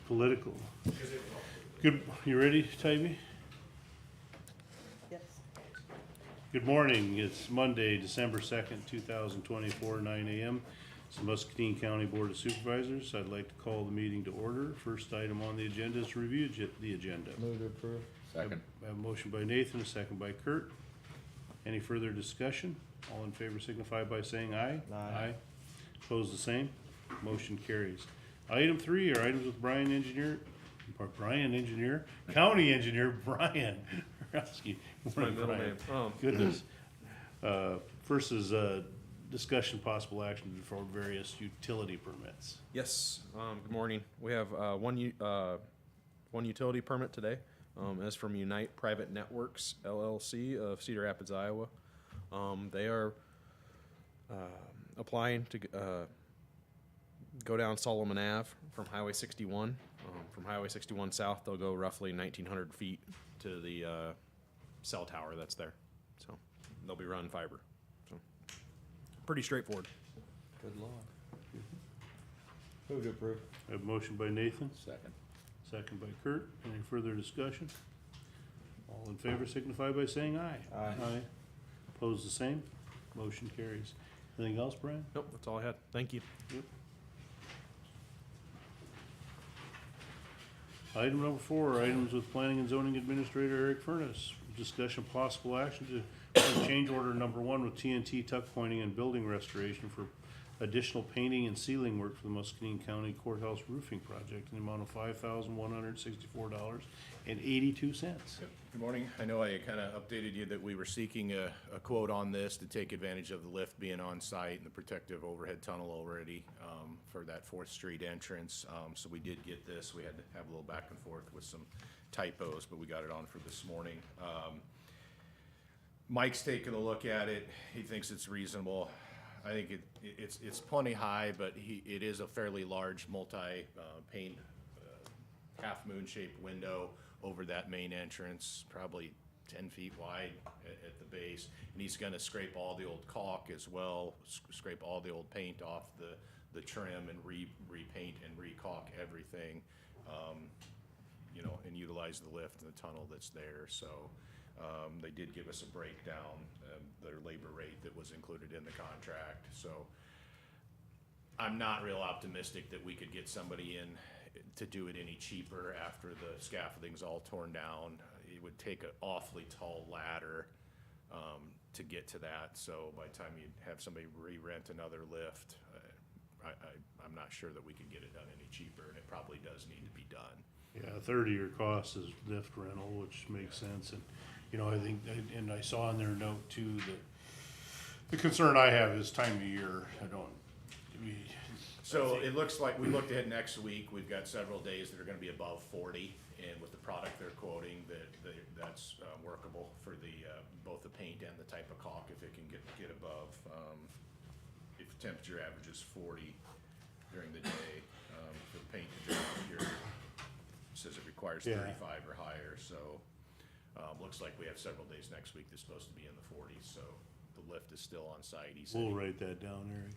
political. Good, you ready, Tybee? Yes. Good morning, it's Monday, December 2nd, 2024, 9 a.m. It's the Muscatine County Board of Supervisors. I'd like to call the meeting to order. First item on the agenda is to review the agenda. Move to approve. Second. I have a motion by Nathan, a second by Kurt. Any further discussion? All in favor signify by saying aye. Aye. Opposed, the same. Motion carries. Item 3 are items with County Engineer Brian Borowski. That's my middle name. Goodness. First is discussion possible action for various utility permits. Yes, good morning. We have one utility permit today. As from Unite Private Networks LLC of Cedar Rapids, Iowa. They are applying to go down Solomon Ave from Highway 61. From Highway 61 south, they'll go roughly 1,900 feet to the cell tower that's there. So they'll be running fiber. So pretty straightforward. Good luck. Move to approve. I have a motion by Nathan, Second. second by Kurt. Any further discussion? All in favor signify by saying aye. Aye. Opposed, the same. Motion carries. Anything else, Brian? Nope, that's all I had. Thank you. Yep. Item number 4, items with Planning and Zoning Administrator Eric Furness. Discussion possible action to change order number 1 with TNT tuck pointing and building restoration for additional painting and sealing work for the Muscatine County Courthouse roofing project in the amount of $5,164.82. Yep. Good morning. I know I kind of updated you that we were seeking a quote on this to take advantage of the lift being on site and the protective overhead tunnel already for that 4th Street entrance. So we did get this. We had to have a little back and forth with some typos, but we got it on for this morning. Mike's taken a look at it. He thinks it's reasonable. I think it's plenty high, but it is a fairly large multi-pane half moon shaped window over that main entrance, probably 10 feet wide at the base. And he's gonna scrape all the old caulk as well, scrape all the old paint off the trim and repaint and re-caulk everything, and utilize the lift and the tunnel that's there. So they did give us a breakdown, their labor rate that was included in the contract. So I'm not real optimistic that we could get somebody in to do it any cheaper after the scaffolding's all torn down. It would take an awfully tall ladder to get to that. So by the time you have somebody re-rent another lift, I'm not sure that we could get it done any cheaper, and it probably does need to be done. Yeah, a third of your cost is lift rental, which makes sense. And, I think, and I saw in their note too, that the concern I have is time of year. So it looks like, we looked ahead next week, we've got several days that are gonna be above 40, and with the product they're quoting, that's workable for both the paint and the type of caulk, if it can get above, if temperature averages 40 during the day, for the paint to dry out here, says it requires 35 or higher, so, looks like we have several days next week that's supposed to be in the 40s, so the lift is still on site, he said. We'll write that down, Eric.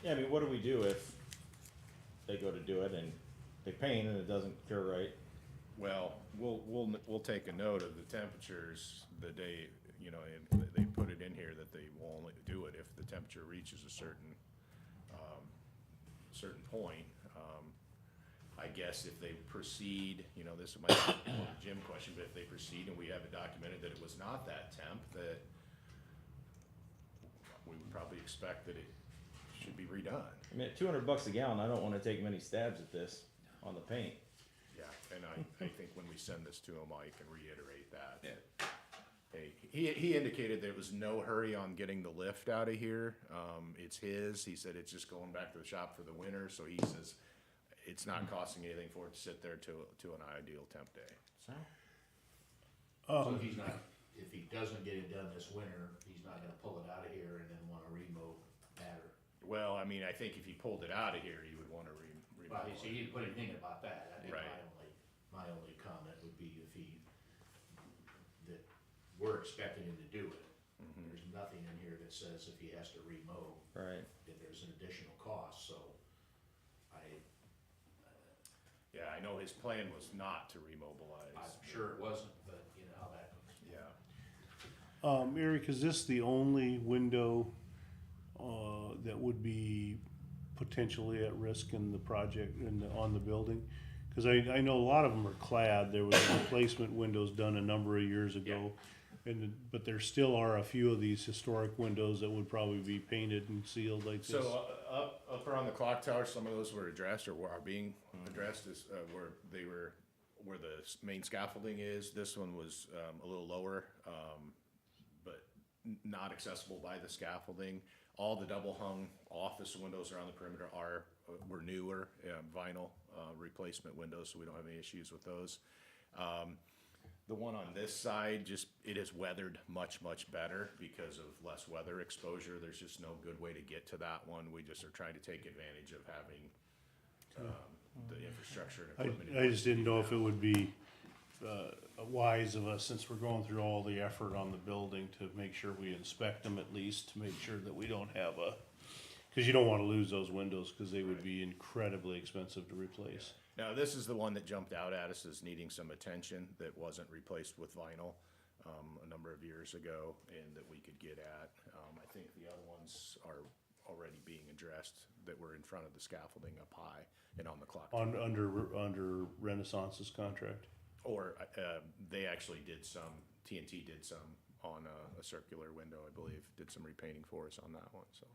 Yeah, I mean, what do we do if they go to do it and they paint and it doesn't cure right? Well, we'll take a note of the temperatures the day, and they put it in here that they will only do it if the temperature reaches a certain point. I guess if they proceed, this might be a Jim question, but if they proceed and we have it documented that it was not that temp, that we would probably expect that it should be redone. I mean, at $200 a gallon, I don't wanna take many stabs at this on the paint. Yeah, and I think when we send this to him, I can reiterate that. Yeah. Hey, he indicated there was no hurry on getting the lift out of here. It's his. He said it's just going back to the shop for the winter, so he says it's not costing anything for it to sit there to an ideal temp day. So, So if he doesn't get it done this winter, he's not gonna pull it out of here and then wanna remow matter. Well, I mean, I think if he pulled it out of here, he would wanna remove Well, it. so he didn't put anything about that. I think Right. my only comment would be that we're expecting him to do it. There's nothing in here that says if he has to remow, right. that there's an additional cost, so Yeah, I know his plan was not to remobilize. I'm sure it wasn't, but you know how that goes. Yeah. Eric, is this the only window, that would be potentially at risk in the project, on the building? Cause I know a lot of them are clad, there was replacement windows done a number of years ago. But there still are a few of these historic windows that would probably be painted and sealed like this. So up around the clock tower, some of those were addressed or are being addressed as where the main scaffolding is. This one was a little lower, but not accessible by the scaffolding. All the double hung office windows around the perimeter were newer vinyl replacement windows, so we don't have any issues with those. The one on this side, it has weathered much better because of less weather exposure. There's just no good way to get to that one. We just are trying to take advantage of having the infrastructure and equipment. I just didn't know if it would be wise of us, since we're going through all the effort on the building, to make sure we inspect them at least, to make sure that we don't have because you don't want to lose those windows, because they would be incredibly expensive to replace. Now, this is the one that jumped out at us as needing some attention, that wasn't replaced with vinyl a number of years ago, and that we could get at. I think the other ones are already being addressed, that were in front of the scaffolding up high and on the clock. Under Renaissance's contract. Or they actually did some, TNT did some on a circular window, I believe, did some repainting for us on that one, so.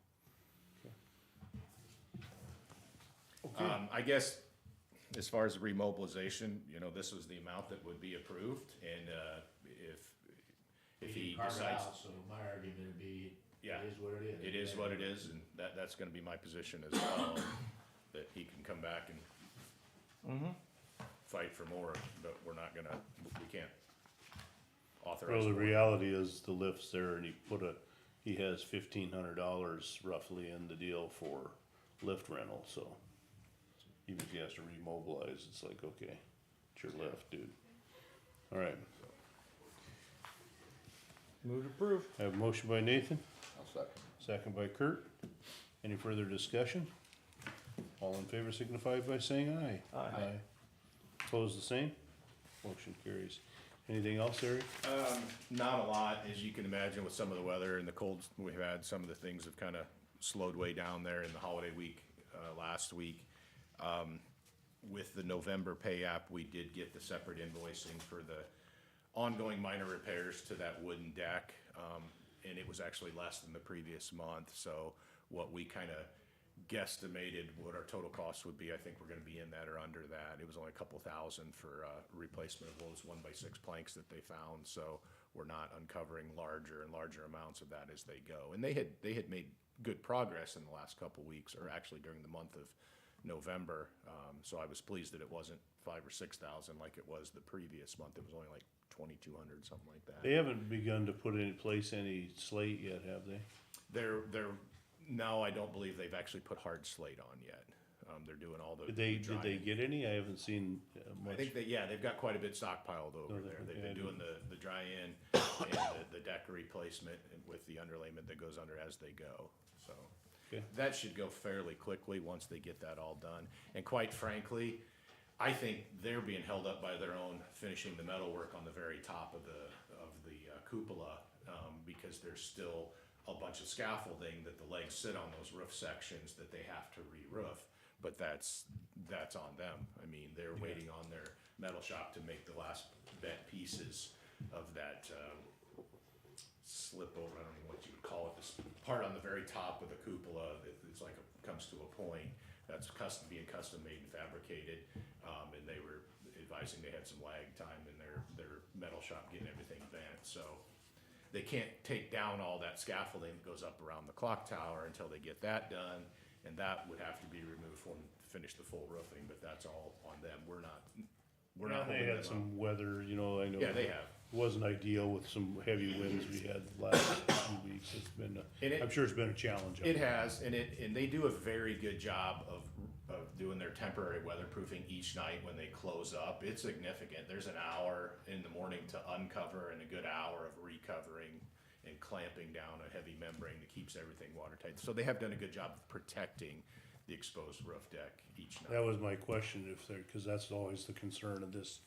Okay. I guess, as far as the remobilization, this was the amount that would be approved, and if he Carve it decides. out, so my argument would be, Yeah. it is what it is. It is what it is, and that's gonna be my position as well, that he can come back and fight for more, but we can't authorize. Well, the more. reality is the lift's there, and he has $1,500 roughly in the deal for lift rental, so. Even if he has to remobilize, it's like, okay, it's your lift, dude. All right, Move to approve. I have a motion by Nathan, I'll second. second by Kurt. Any further discussion? All in favor signify by saying aye. Aye. Opposed, the same? Motion carries. Anything else, Eric? Not a lot, as you can imagine, with some of the weather and the colds we've had, some of the things have kinda slowed way down there in the holiday week, last week. With the November pay app, we did get the separate invoicing for the ongoing minor repairs to that wooden deck. And it was actually less than the previous month, so what we kinda guesstimated what our total cost would be, I think we're gonna be in that or under that. It was only a couple thousand for, replacement of those 1x6 planks that they found, so we're not uncovering larger and larger amounts of that as they go. And they had made good progress in the last couple weeks, or actually during the month of November, so I was pleased that it wasn't 5,000 or 6,000 like it was the previous month. It was only like 2,200, something like that. They haven't begun to put in place any slate yet, have they? No, I don't believe they've actually put hard slate on yet. They're doing all the. Did they drying. get any? I haven't seen I much. think they've got quite a bit stockpiled over Oh, there. They've yeah, been doing the dry-in and the deck replacement with the underlayment that goes under as they go, so. Okay. That should go fairly quickly once they get that all done. And quite frankly, I think they're being held up by their own finishing the metalwork on the very top of the cupola, because there's still a bunch of scaffolding that the legs sit on those roof sections that they have to re-roof. But that's on them. I mean, they're waiting on their metal shop to make the last bent pieces of that, slip over, I don't know what you would call it, this part on the very top of the cupola that it's like comes to a point. That's being custom made and fabricated, and they were advising they had some lag time in their metal shop getting everything bent, so they can't take down all that scaffolding that goes up around the clock tower until they get that done, and that would have to be removed for them to finish the full roofing, but that's all on them. We're not They holding had them some up. weather, I know. Yeah, they have. Wasn't ideal with some heavy winds we had the last few weeks. It's been, I'm sure it's been a challenge. It has, and they do a very good job of doing their temporary weatherproofing each night when they close up. It's significant. There's an hour in the morning to uncover and a good hour of recovering and clamping down a heavy membrane that keeps everything watertight. So they have done a good job of protecting the exposed roof deck each night. That was my question, if there, cause that's always the concern of this,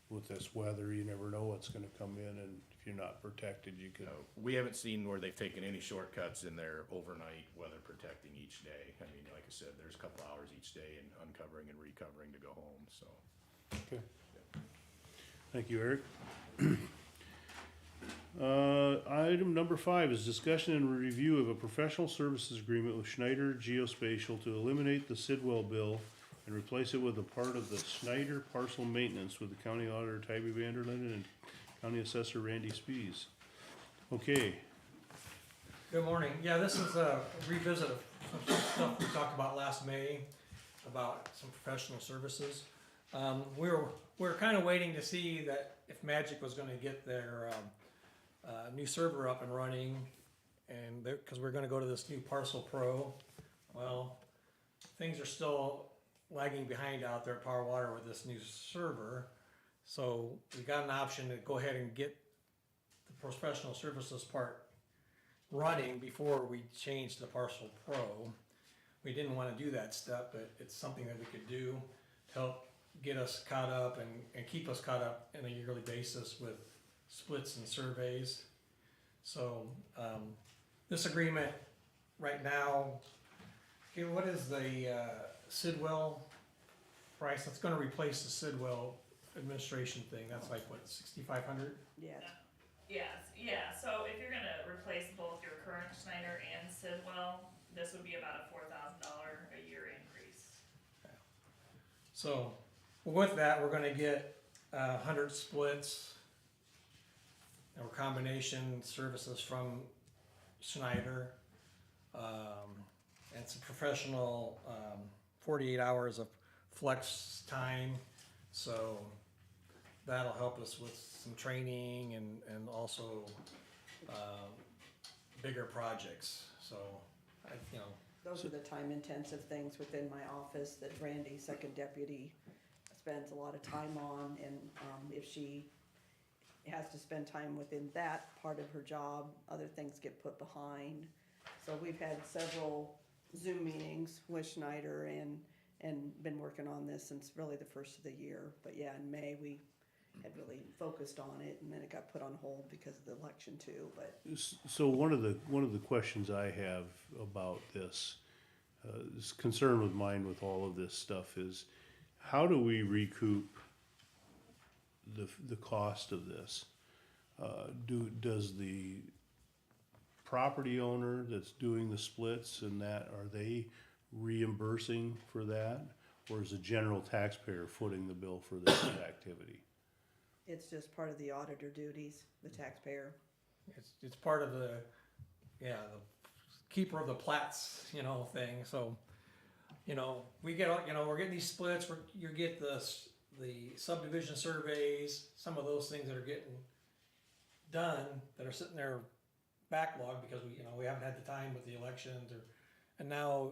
with this weather, you never know what's gonna come in, and if you're not protected, you could. We haven't seen where they've taken any shortcuts in their overnight weather protecting each day. I mean, like I said, there's a couple hours each day in uncovering and recovering to go home, so. Okay. Thank you, Eric. Item number 5 is discussion and review of a professional services agreement with Schneider Geospatial to eliminate the Sidwell bill and replace it with a part of the Schneider parcel maintenance with the county auditor Tybee Vanderlinden and county assessor Randy Spees. Okay, Good morning. Yeah, this is a revisit of some stuff we talked about last May about some professional services. We were kind of waiting to see that if Magic was going to get their new server up and running, and because we're going to go to this new Parcel Pro. Well, things are still lagging behind out there at Power Water with this new server. So we got an option to go ahead and get the professional services part running before we change the Parcel Pro. We didn't want to do that step, but it's something that we could do to help get us caught up and keep us caught up on a yearly basis with splits and surveys. So this agreement right now, okay, what is the Sidwell price? That's going to replace the Sidwell administration thing. That's like what, $6,500? Yes. Yeah, so if you're gonna replace both your current Schneider and Sidwell, this would be about a $4,000 a year increase. So with that, we're going to get 100 splits or combination services from Schneider, and some professional 48 hours of flex time. So that'll help us with some training and also bigger projects. So Those are the time-intensive things within my office that Randy, second deputy, spends a lot of time on, and if she has to spend time within that part of her job, other things get put behind. So we've had several Zoom meetings with Schneider and been working on this since really the first of the year. But yeah, in May, we had really focused on it, and then it got put on hold because of the election too, but. so one of the questions I have about this, this concern with mine with all of this stuff is, how do we recoup the cost of this? Does the property owner that's doing the splits and that, are they reimbursing for that? Or is the general taxpayer footing the bill for this activity? It's just part of the auditor duties, the taxpayer. it's part of the keeper of the plats, thing. So, we get, we're getting these splits. You get the subdivision surveys, some of those things that are getting done that are sitting there backlog because we haven't had the time with the elections, and now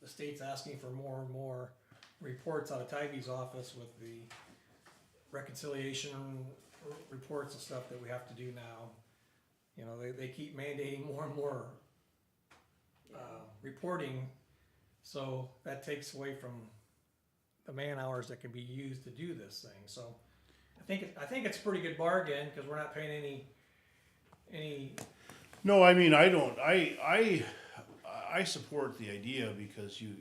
the state's asking for more and more reports out of Tybee's office with the reconciliation reports and stuff that we have to do now. They keep mandating more and more reporting, so that takes away from the man hours that can be used to do this thing. So I think it's a pretty good bargain because we're not paying any. No, I mean, I don't, I support the idea because you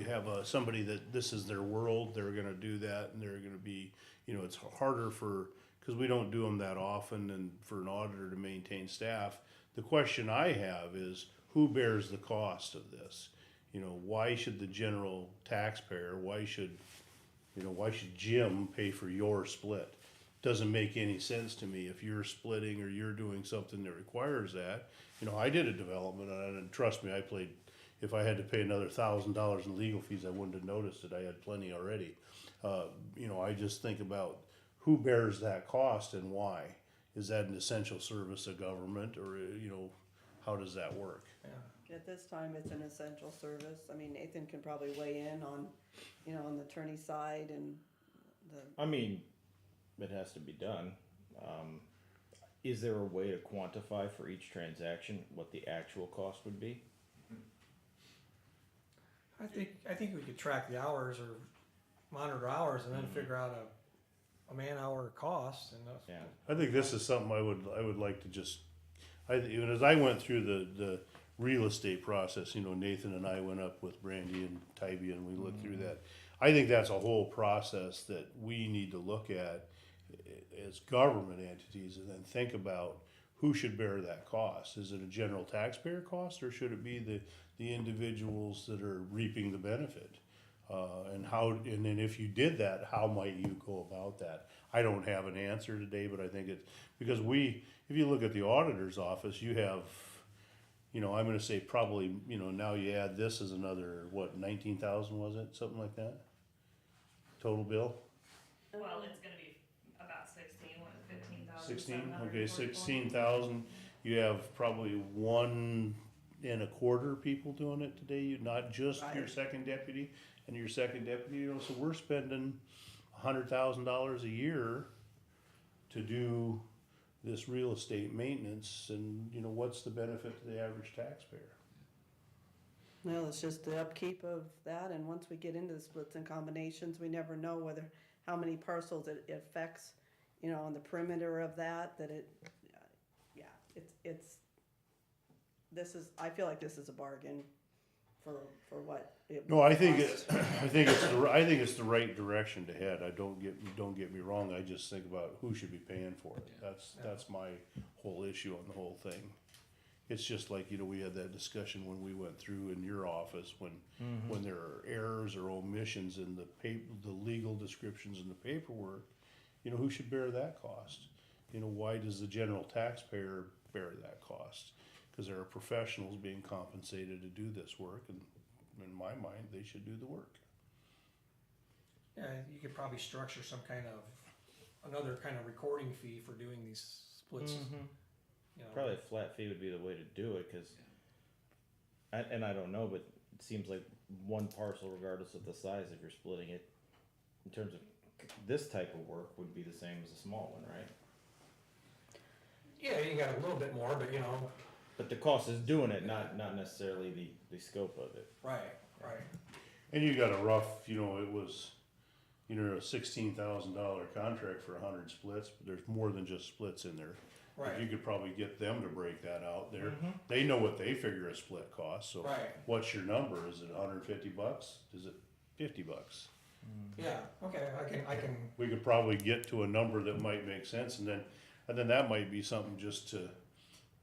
have somebody that this is their world, they're gonna do that, and they're gonna be, it's harder because we don't do them that often, and for an auditor to maintain staff. The question I have is, who bears the cost of this? Why should the general taxpayer, why should Jim pay for your split? Doesn't make any sense to me. If you're splitting or you're doing something that requires that, I did a development, and trust me, if I had to pay another $1,000 in legal fees, I wouldn't have noticed it. I had plenty already. I just think about who bears that cost and why. Is that an essential service of government, or how does that work? Yeah. At this time, it's an essential service. I mean, Nathan can probably weigh in on, on the attorney side and the. I mean, it has to be done. Is there a way to quantify for each transaction what the actual cost would be? I think we could track the hours or monitor hours and then figure out a man-hour cost and that's. Yeah. I think this is something I would like to just, even as I went through the real estate process, you know, Nathan and I went up with Brandy and Tybee and we looked through that. I think that's a whole process that we need to look at as government entities and then think about who should bear that cost. Is it a general taxpayer cost or should it be the individuals that are reaping the benefit? And then if you did that, how might you go about that? I don't have an answer today, but I think it's, because if you look at the auditor's office, you have, you know, I'm gonna say probably, you know, now you add this as another, what, 19,000 was it, something like that? Total bill? Well, it's gonna be about 16, what, 15,000? 16, okay, 16,000, you have probably 1.25 people doing it today, not just your Right. second deputy and your second deputy, you know, so we're spending $100,000 a year to do this real estate maintenance, and, you know, what's the benefit to the average taxpayer? Well, it's just the upkeep of that, and once we get into the splits and combinations, we never know how many parcels it affects, you know, on the perimeter of that yeah, I feel like this is a bargain for what it. No, I think costs. I think it's the right direction to head. Don't get me wrong. I just think about who should be paying for it. That's my whole issue on the whole thing. It's just like, you know, we had that discussion when we went through in your office when there are errors or omissions in the legal descriptions in the paperwork. You know, who should bear that cost? You know, why does the general taxpayer bear that cost? Because there are professionals being compensated to do this work, and in my mind, they should do the work. Yeah, you could probably structure some kind of, another kind of recording fee for doing these splits. You know. Probably a flat fee would be the way to do it, cause, and I don't know, but it seems like one parcel, regardless of the size, if you're splitting it, in terms of this type of work, would be the same as a small one, right? Yeah, you got a little bit more, but you know, But the cost is doing it, not necessarily the scope of it. right. And you got a rough, you know, it was, you know, a $16,000 contract for 100 splits, but there's more than just splits in there. Right. You could probably get them to break that out there. They know what they figure a split costs, so Right. what's your number? Is it $150? Is it $50? Yeah, okay, I can, We could probably get to a number that might make sense, and then that might be something just to,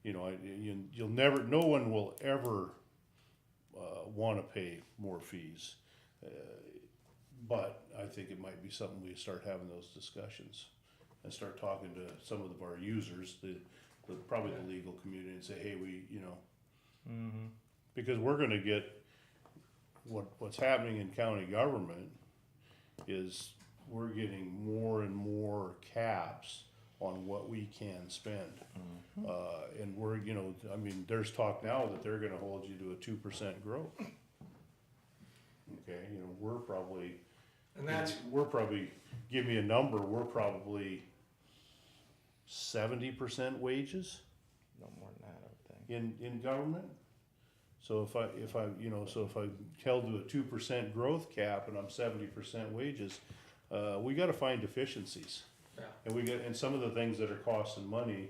you know, you'll never, no one will ever want to pay more fees. But I think it might be something we start having those discussions and start talking to some of our users, probably the legal community, and say, hey, you know, because we're gonna get, what's happening in county government is we're getting more and more caps on what we can spend. And we're, you know, I mean, there's talk now that they're gonna hold you to a 2% growth. Okay, you know, we're probably, give me a number, we're probably 70% wages No more than that, I would think. in government. So if I held to a 2% growth cap and I'm 70% wages, we gotta find efficiencies. yeah. And some of the things that are costing money,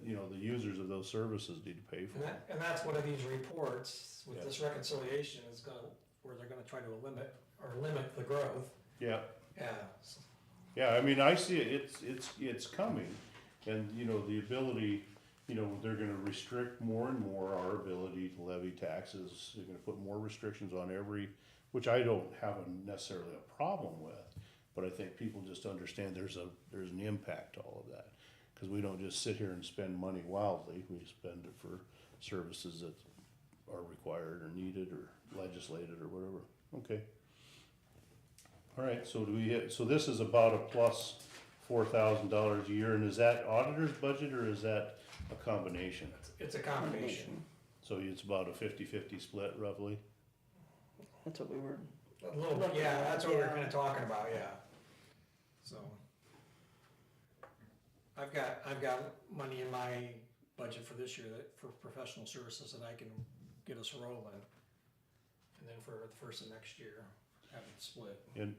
you know, the users of those services need to pay for. And that's one of these reports with Yeah. this reconciliation is where they're gonna try to limit the growth. Yeah, Yeah, yeah, I mean, I see it, it's coming, and, you know, the ability, you know, they're gonna restrict more and more our ability to levy taxes, they're gonna put more restrictions on which I don't have necessarily a problem with, but I think people just understand there's an impact to all of that. Cause we don't just sit here and spend money wildly, we spend it for services that are required or needed or legislated or whatever, okay. All right, so so this is about a plus $4,000 a year, and is that auditor's budget or is that a combination? it's a combination. So it's about a 50-50 split roughly? That's what we were, A little bit, yeah, that's what we're kinda talking about, yeah. So. I've got money in my budget for this year for professional services that I can get us rolling. and then for the first of next year, have it split. And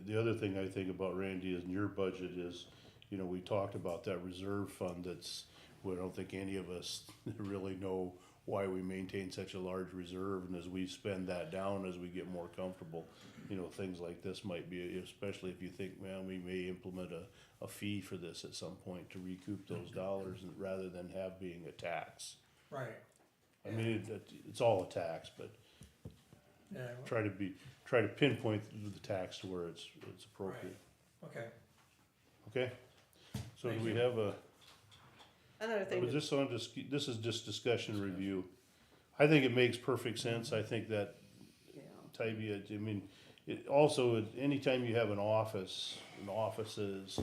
the other thing I think about, Randy, is in your budget is, you know, we talked about that reserve fund that's, well, I don't think any of us really know why we maintain such a large reserve, and as we spend that down, as we get more comfortable, you know, things like this might be, especially if you think, man, we may implement a fee for this at some point to recoup those dollars, and rather than have being a tax. Right. I mean, it's all a tax, but Yeah, try to pinpoint the tax to where it's appropriate. okay. Okay? So do Thank we you. have Another thing, was this on, this is just discussion review. I think it makes perfect sense. I think that, yeah, Tybee, I mean, it also, anytime you have an office, and offices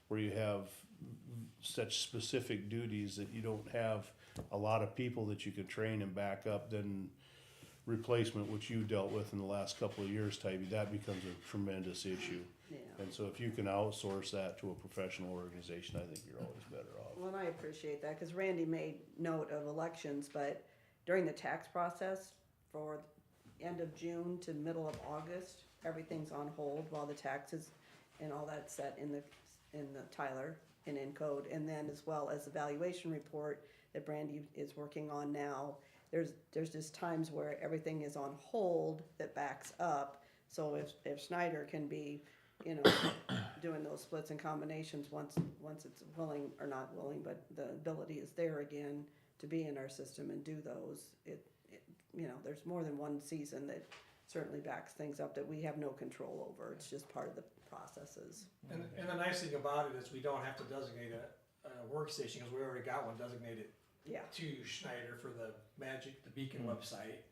where you have such specific duties that you don't have a lot of people that you can train and back up, then replacement, which you dealt with in the last couple of years, Tybee, that becomes a tremendous issue. yeah. And so if you can outsource that to a professional organization, I think you're always better off. Well, and I appreciate that, cause Randy made note of elections, but during the tax process, for end of June to middle of August, everything's on hold while the taxes and all that's set in the Tyler and in code, and then as well as the valuation report that Brandy is working on now. There's just times where everything is on hold that backs up, so if Schneider can be, you know, doing those splits and combinations once it's willing, or not willing, but the ability is there again to be in our system and do those, it you know, there's more than one season that certainly backs things up that we have no control over, it's just part of the processes. And the nice thing about it is we don't have to designate a workstation, cause we already got one designated Yeah, to Schneider for the Beacon website,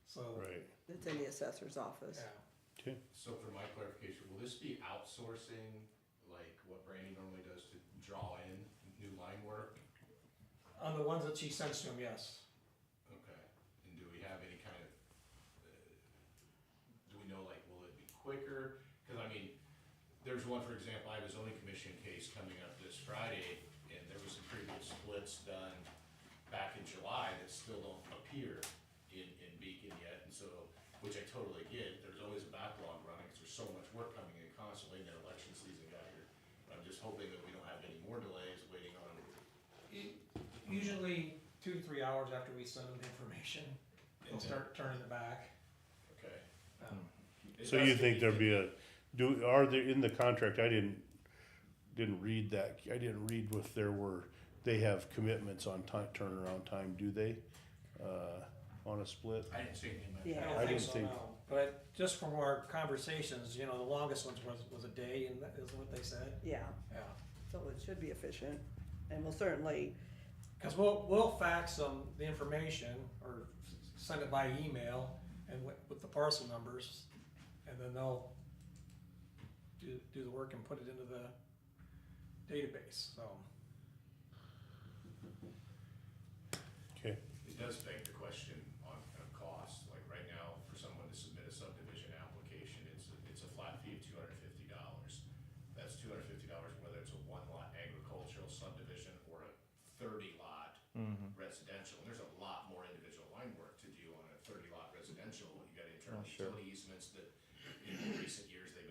so, Right. it's in the assessor's office. yeah. So for my clarification, will this be outsourcing, like what Brandy normally does to draw in new line work? On the ones that she sends to him, yes. Okay, and do we have any kind of, do we know, like, will it be quicker? Cause I mean, there's one, for example, I have a zoning commission case coming up this Friday, and there was some pretty good splits done back in July that still don't appear in Beacon yet, and so, which I totally get, there's always a backlog running, cause there's so much work coming in constantly, and then election season got here. I'm just hoping that we don't have any more delays waiting on Usually 2 to 3 hours after we send them the information, and start turning it back. Okay. It So does you get think me there'd be are there, in the contract, I didn't read that, I didn't read if they have commitments on turnaround time, do they? On a split? I didn't see anything about Yeah. I I don't think didn't so, think- no. But just from our conversations, you know, the longest ones was a day, and that is what they said. Yeah, Yeah. so it should be efficient, and we'll certainly, Cause we'll fax them the information or send it by email and with the parcel numbers, and then they'll do the work and put it into the database, so. Okay, It does beg the question on cost, like right now, for someone to submit a subdivision application, it's a flat fee of $250. That's $250 whether it's a 1-lot agricultural subdivision or a 30-lot residential. And there's a lot more individual line work to do on a 30-lot residential. You got internal sure. utility easements that in recent years they've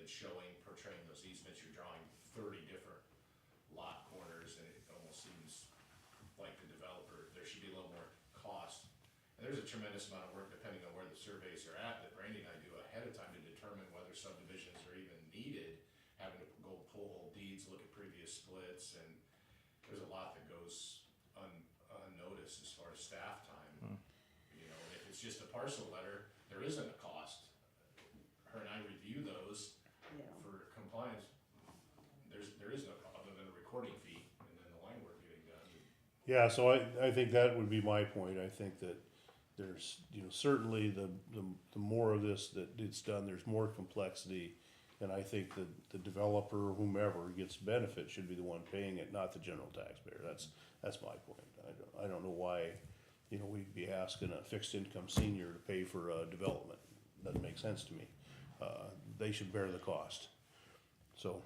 been showing, portraying those easements. You're drawing 30 different lot corners, and it almost seems like the developer, there should be a little more cost. And there's a tremendous amount of work, depending on where the surveys are at, that Brandy and I do ahead of time to determine whether subdivisions are even needed, having to go pull old deeds, look at previous splits, and there's a lot that goes unnoticed as far as staff time. You know, if it's just a parcel letter, there isn't a cost. Her and I review those you know, for compliance. There is no cost other than a recording fee and then the line work getting done. yeah, so I think that would be my point, I think that there's, you know, certainly the more of this that it's done, there's more complexity. And I think that the developer, whomever gets benefit, should be the one paying it, not the general taxpayer. That's my point. I don't know why, you know, we'd be asking a fixed income senior to pay for development. Doesn't make sense to me. They should bear the cost. So,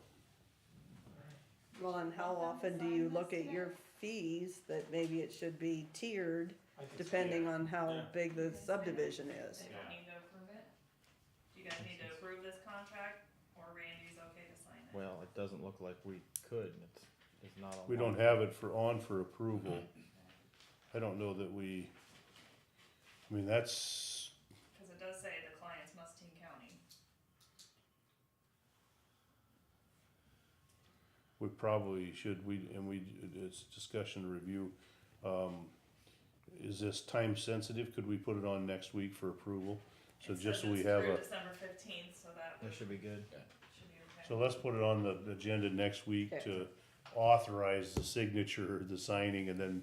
well, and how often do you look at your fees, that maybe it should be tiered, I can see depending it. on how Yeah. big the subdivision is? They don't need to contract, or Randy's okay to sign it. Well, it doesn't look like we could, it's not on. We don't have it for approval. I don't know that I mean, that's, Cause it does say the client's Muscatine County. we probably should, it's discussion to review. Is this time sensitive? Could we put it on next week for approval? So It just says so we it's have through a, December 15th, so that That should be good. should be okay. so let's put it on the agenda next week Okay. to authorize the signature, the signing, and then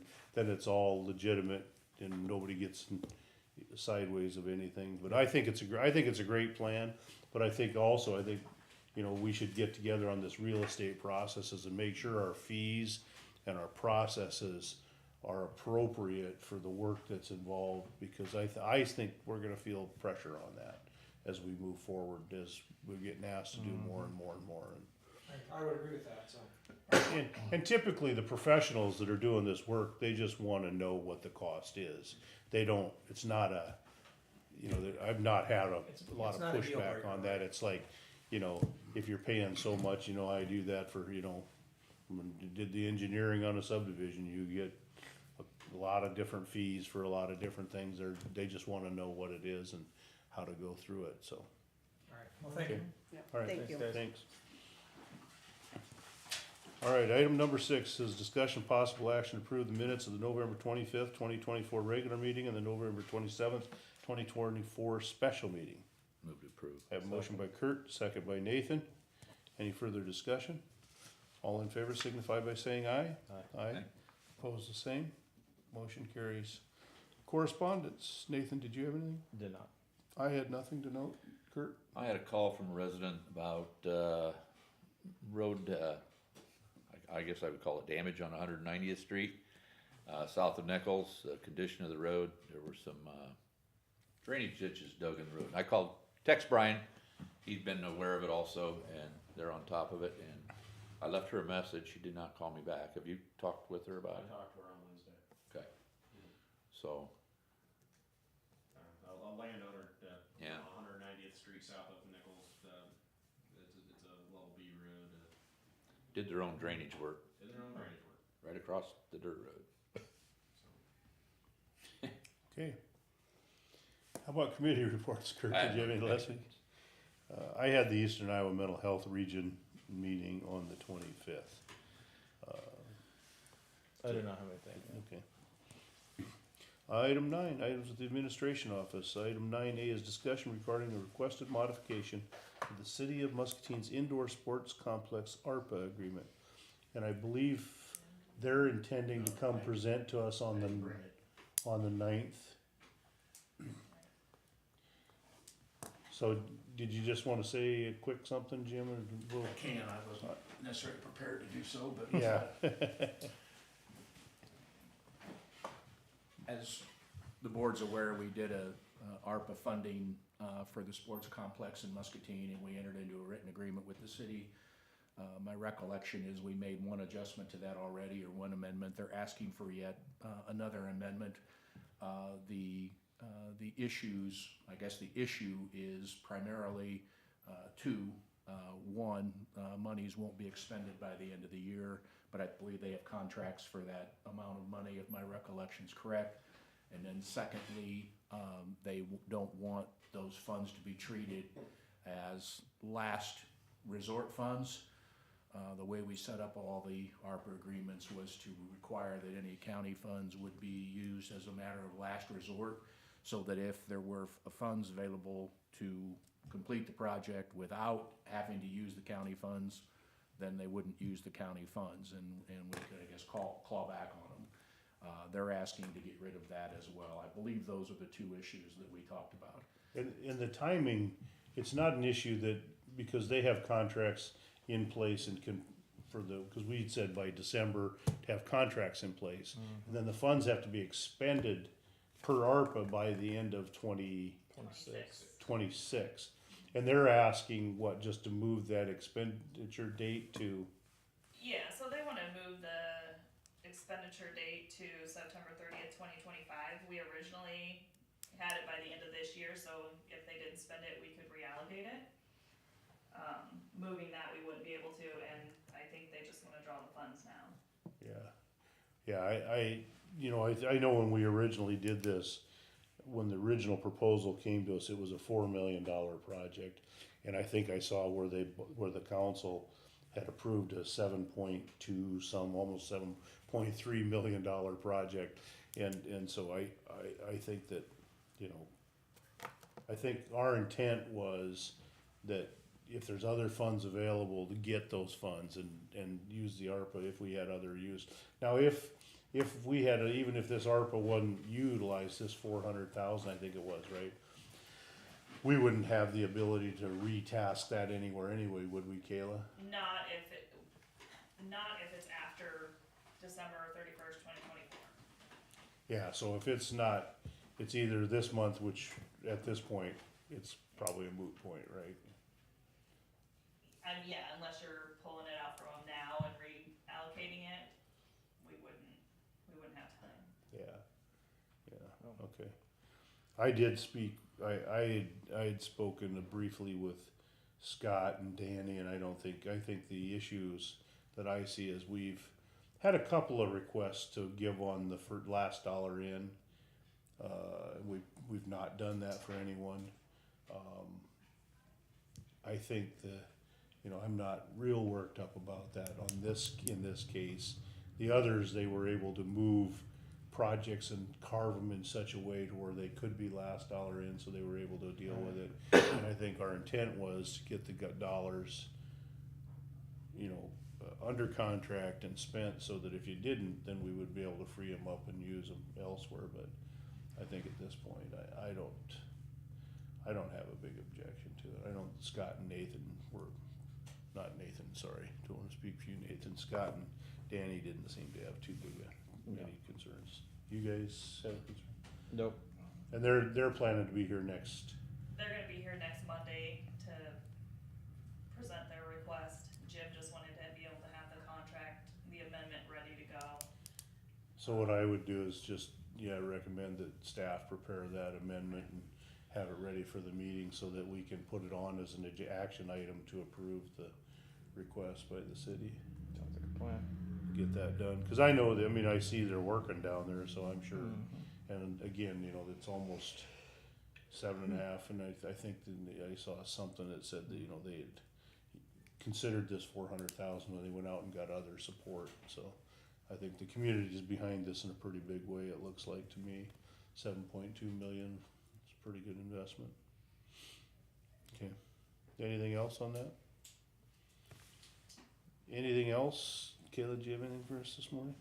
it's all legitimate and nobody gets sideways of anything. But I think it's a great plan, but I think, you know, we should get together on this real estate processes and make sure our fees and our processes are appropriate for the work that's involved, because I think we're gonna feel pressure on that as we move forward, as we're getting asked to do more and more and more. I would agree with that, so. And typically, the professionals that are doing this work, they just wanna know what the cost is. They don't, it's not a, you know, I've not had a lot It's of not a deal pushback breaker, on that. It's like, you know, if you're paying so much, you know, I do that for, you know, when you did the engineering on a subdivision, you get a lot of different fees for a lot of different things. They just wanna know what it is and how to go through it, so. Alright, well, thank you. Yeah, All right, thank you. Thanks. All right, item number 6 is discussion possible action to approve the minutes of the November 25th, 2024 regular meeting and the November 27th, 2024 special meeting. Move to approve. I have a motion by Kurt, second by Nathan. Any further discussion? All in favor signify by saying aye. Aye. Opposed, the same. Motion carries. Correspondence. Nathan, did you have anything? Did not. I had nothing to note. Kurt? I had a call from a resident about, road, I guess I would call it damage on 190th Street, south of Nichols, the condition of the road. There were some, drainage ditches dug in the road. And I called, text Brian, he's been aware of it also, and they're on top of it, and I left her a message. She did not call me back. Have you talked with her about it? talked to her on Wednesday. Okay. So, A landowner, Yeah. 190th Street south of Nichols, it's a level B road, did their own drainage work in their own drainage work. right across the dirt road. Okay. How about committee reports, Kurt? I Did you have any have last week? I had the Eastern Iowa Mental Health Region meeting on the 25th. I do not have anything. Okay. Item 9, items with the administration office. Item 9A is discussion regarding the requested modification of the City of Muscatine's indoor sports complex ARPA agreement. And I believe they're intending to come present to us on Bring it. the 9th. So, did you just wanna say a quick something, Jim, or we'll? I can, I wasn't necessarily prepared to do so, but. Yeah. As the board's aware, we did a ARPA funding for the sports complex in Muscatine, and we entered into a written agreement with the city. My recollection is we made one adjustment to that already, or one amendment. They're asking for yet another amendment. The issues, I guess the issue is primarily two. One, monies won't be expended by the end of the year, but I believe they have contracts for that amount of money, if my recollection's correct. And then secondly, they don't want those funds to be treated as last resort funds. The way we set up all the ARPA agreements was to require that any county funds would be used as a matter of last resort, so that if there were funds available to complete the project without having to use the county funds, then they wouldn't use the county funds, and we could, I guess, claw back on them. They're asking to get rid of that as well. I believe those are the two issues that we talked about. And the timing, it's not an issue that, because they have contracts in place and can, because we'd said by December to have contracts in place. And then the funds have to be expended per ARPA by the end of 2026. And they're asking, what, just to move that expenditure date to? Yeah, so they wanna move the expenditure date to September 30th, 2025. We originally had it by the end of this year, so if they didn't spend it, we could reallocate it. removing that, we wouldn't be able to, and I think they just wanna draw the funds now. Yeah, I know when we originally did this, when the original proposal came to us, it was a $4 million project. And I think I saw where the council had approved a 7.2 almost $7.3 million project. And so I think that, I think our intent was that if there's other funds available, to get those funds and use the ARPA if we had other use. Now, if we had, even if this ARPA wasn't utilized, this 400,000, I think it was, right? We wouldn't have the ability to retask that anywhere anyway, would we, Kayla? Not if it's after December 31st, 2024. Yeah, so if it's not, it's either this month, which at this point, it's probably a moot point, right? Yeah, unless you're pulling it out from them now and reallocating it, we wouldn't have time. Yeah, okay. I did speak, I had spoken briefly with Scott and Danny, and I think the issues that I see is we've had a couple of requests to give on the last dollar in. We've not done that for anyone. I think I'm not real worked up about that in this case. The others, they were able to move projects and carve them in such a way to where they could be last dollar in, so they were able to deal with it. And I think our intent was to get the dollars, under contract and spent, so that if you didn't, then we would be able to free them up and use them elsewhere. But I think at this point, I don't have a big objection to it. I know Scott and Nathan were, not Nathan, sorry, don't want to speak for you, Nathan. Scott and Danny didn't seem to have too big many concerns. You guys have a concern? Nope. And they're planning to be here next. They're gonna be here next Monday to present their request. Jim just wanted to be able to have the contract, the amendment ready to go. So what I would do is just, recommend that staff prepare that amendment and have it ready for the meeting so that we can put it on as an action item to approve the request by the city. Sounds like a plan. Get that done, cause I know that, I see they're working down there, so I'm sure. And again, it's almost 7.5, and I think I saw something that said that, they had considered this 400,000 when they went out and got other support, so. I think the community is behind this in a pretty big way, it looks like to me. 7.2 million, it's a pretty good investment. Okay, anything else on that? Anything else? Kayla, do you have anything for us this morning?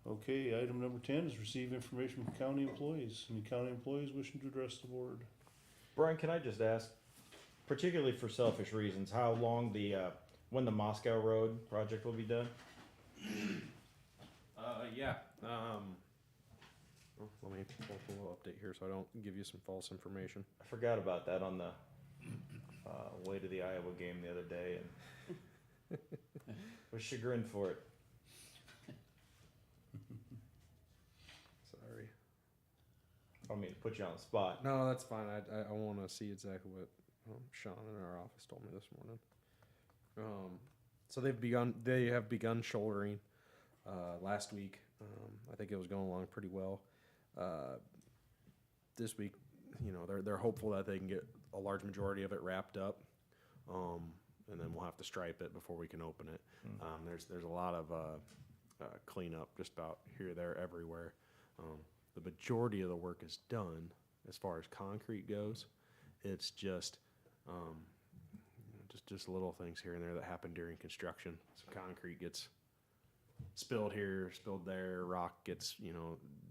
No. Okay, item number 10 is receive information from county employees. Any county employees wishing to address the board? Brian, can I just ask, particularly for selfish reasons, how long when the Moscow Road project will be done? Yeah. Let me pull up a little update here so I don't give you some false information. I forgot about that on the way to the Iowa game the other day, and was chagrined for it. Sorry. I don't mean to put you on the spot. No, that's fine. I want to see exactly what Sean in our office told me this morning. So they have begun shouldering last week. I think it was going along pretty well. This week, they're hopeful that they can get a large majority of it wrapped up, and then we'll have to stripe it before we can open it. There's a lot of cleanup just about here, there, everywhere. The majority of the work is done as far as concrete goes. It's just little things here and there that happen during construction. Some concrete gets spilled here, spilled there, rock gets,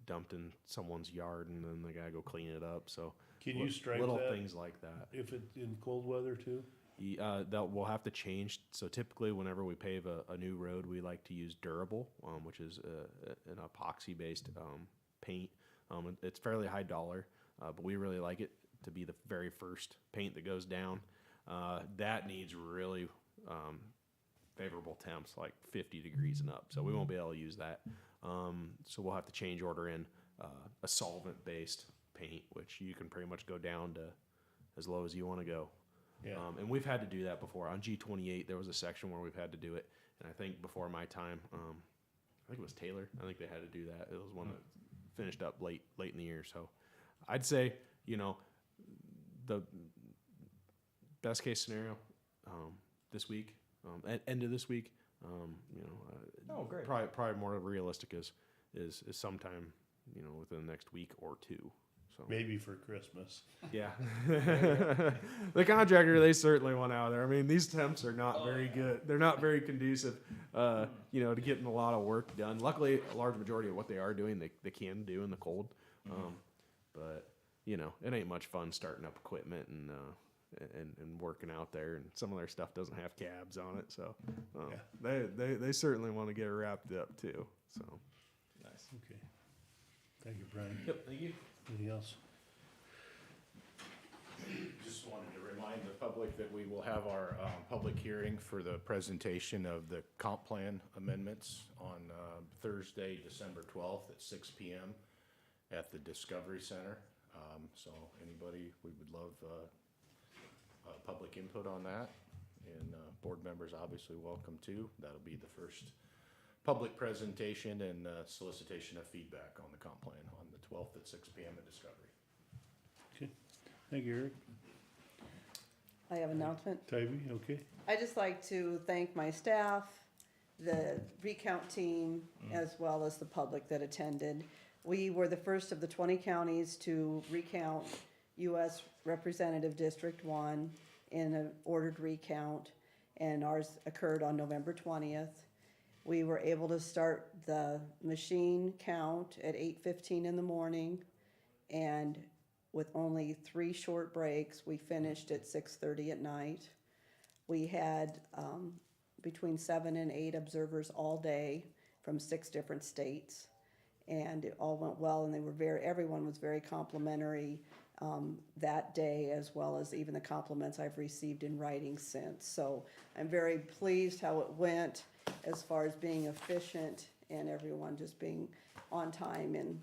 dumped in someone's yard, and then they gotta go clean it up. So Can you stripe little that things like that. if it's in cold weather too? That we'll have to change. So typically, whenever we pave a new road, we like to use durable, which is an epoxy-based paint. It's fairly high dollar, but we really like it to be the very first paint that goes down. That needs really favorable temps, like 50 degrees and up. So we won't be able to use that. So we'll have to change order in a solvent-based paint, which you can pretty much go down to as low as you want to go. Yeah. And we've had to do that before. On G28, there was a section where we've had to do it. And I think before my time, I think it was Taylor. I think they had to do that. It was one that finished up late in the year. So I'd say, you know, the best case scenario this week, end of this week, you know, Oh, great. Probably more realistic is sometime, you know, within the next week or two. So Maybe for Christmas. yeah, the contractor, they certainly want out of there. I mean, these temps are not very good. They're not very conducive, you know, to getting a lot of work done. Luckily, a large majority of what they are doing, they can do in the cold. But you know, it ain't much fun starting up equipment and working out there. And some of their stuff doesn't have cabs on it, so they certainly want to get it wrapped up too. So Nice. Okay. Thank you, Brian. yep, thank you. Anything else? Just wanted to remind the public that we will have our public hearing for the presentation of the comp plan amendments on Thursday, December 12th at 6 p.m. at the Discovery Center. So anybody, we would love public input on that, and board members obviously welcome too. That'll be the first public presentation and solicitation of feedback on the comp plan on the 12th at 6 p.m. at Discovery. Okay. Thank you, Eric. I have an announcement. Tybee, okay? I'd just like to thank my staff, the recount team, as well as the public that attended. We were the first of the 20 counties to recount U.S. Representative District 1 in an ordered recount, and ours occurred on November 20th. We were able to start the machine count at 8:15 in the morning, and with only 3 short breaks, we finished at 6:30 at night. We had between 7 and 8 observers all day from 6 different states, and it all went well, and everyone was very complimentary that day, as well as even the compliments I've received in writing since. So I'm very pleased how it went as far as being efficient and everyone just being on time and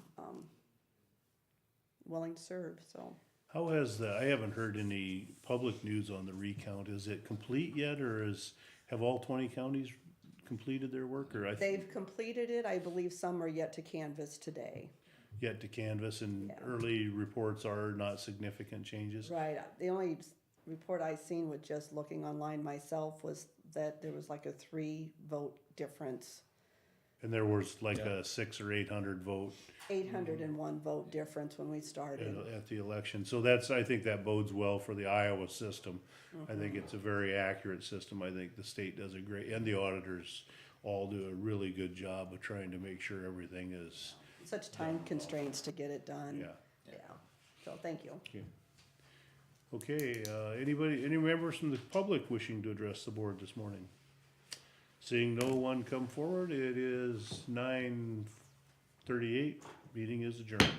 willing to serve, so. How has I haven't heard any public news on the recount. Is it complete yet, or have all 20 counties completed their work, or They've completed it. I believe some are yet to canvass today. yet to canvass, and Yeah. early reports are not significant changes? Right, the only report I seen with just looking online myself was that there was like a 3-vote difference. And there was like a 600 or 800 vote 801 vote difference when we started. at the election. So I think that bodes well for the Iowa system. I think it's a very accurate system. I think the state does and the auditors all do a really good job of trying to make sure everything is, Such time constraints to get it done. yeah. Yeah, so thank you. Okay, any members from the public wishing to address the board this morning? Seeing no one come forward, it is 9:38, meeting is adjourned.